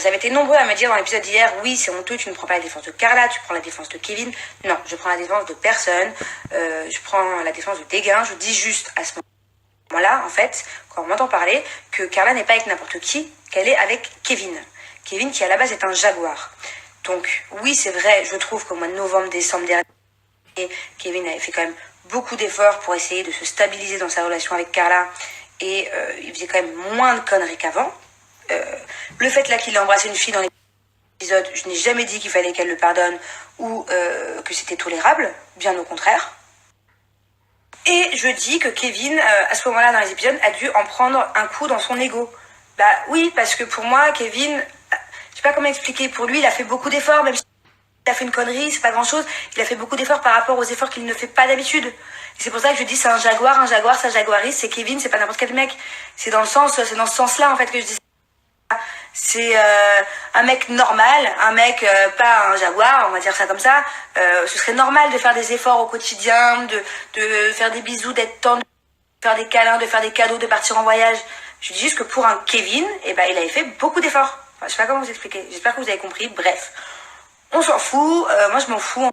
Vous avez été nombreux à me dire dans l'épisode d'hier, oui, c'est honteux, tu ne prends pas la défense de Carla, tu prends la défense de Kevin. Non, je prends la défense de personne. Je prends la défense de Dégain. Je dis juste à ce moment-là, en fait, quand on m'entend parler, que Carla n'est pas avec n'importe qui, qu'elle est avec Kevin. Kevin qui à la base est un jaguar. Donc oui, c'est vrai, je trouve qu'au mois de novembre, décembre dernier, Kevin avait fait quand même beaucoup d'efforts pour essayer de se stabiliser dans sa relation avec Carla. Et il faisait quand même moins de conneries qu'avant. Le fait là qu'il ait embrassé une fille dans l'épisode, je n'ai jamais dit qu'il fallait qu'elle le pardonne ou que c'était tolérable, bien au contraire. Et je dis que Kevin, à ce moment-là dans les épisodes, a dû en prendre un coup dans son ego. Bah oui, parce que pour moi, Kevin, je sais pas comment expliquer, pour lui, il a fait beaucoup d'efforts, même si il a fait une connerie, c'est pas grand-chose, il a fait beaucoup d'efforts par rapport aux efforts qu'il ne fait pas d'habitude. Et c'est pour ça que je dis c'est un jaguar, ça jaguarise, c'est Kevin, c'est pas n'importe quel mec. C'est dans ce sens-là en fait que je dis ça. C'est un mec normal, un mec pas un jaguar, on va dire ça comme ça. Ce serait normal de faire des efforts au quotidien, de faire des bisous, d'être tendu, de faire des câlins, de faire des cadeaux, de partir en voyage. Je dis juste que pour un Kevin, eh ben, il avait fait beaucoup d'efforts. Enfin, je sais pas comment vous expliquer, j'espère que vous avez compris. Bref, on s'en fout, moi je m'en fous en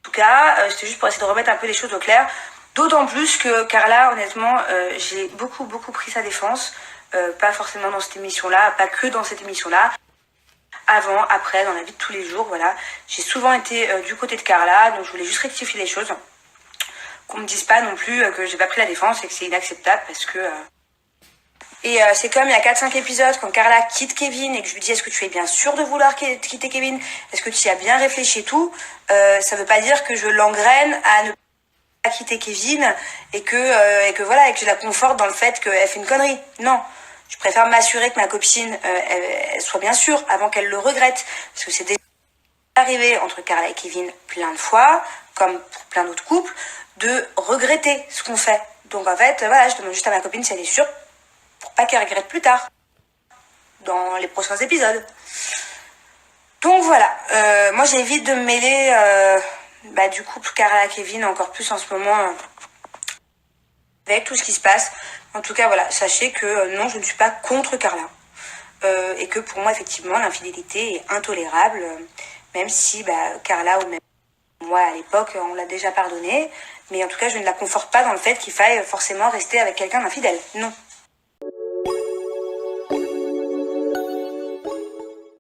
tout cas. C'était juste pour essayer de remettre un peu les choses au clair. D'autant plus que Carla, honnêtement, j'ai beaucoup pris sa défense. Pas forcément dans cette émission-là, pas que dans cette émission-là. Avant, après, dans la vie de tous les jours, voilà. J'ai souvent été du côté de Carla, donc je voulais juste rectifier les choses. Qu'on me dise pas non plus que j'ai pas pris la défense et que c'est inacceptable parce que... Et c'est comme il y a 4-5 épisodes, quand Carla quitte Kevin et que je lui dis est-ce que tu es bien sûre de vouloir quitter Kevin? Est-ce que tu y as bien réfléchi et tout? Ça veut pas dire que je l'engraine à ne pas quitter Kevin et que voilà, et que je la conforte dans le fait qu'elle fait une connerie. Non. Je préfère m'assurer que ma copine elle soit bien sûre avant qu'elle le regrette. Parce que c'est déjà arrivé entre Carla et Kevin plein de fois, comme pour plein d'autres couples, de regretter ce qu'on fait. Donc en fait, voilà, je demande juste à ma copine si elle est sûre pour pas qu'elle regrette plus tard, dans les prochains épisodes. Donc voilà, moi j'évite de me mêler du couple Carla-Kevin encore plus en ce moment avec tout ce qui se passe. En tout cas, voilà, sachez que non, je ne suis pas contre Carla. Et que pour moi, effectivement, l'infidélité est intolérable, même si Carla ou même moi, à l'époque, on l'a déjà pardonné. Mais en tout cas, je ne la conforte pas dans le fait qu'il faille forcément rester avec quelqu'un d'infidèle. Non.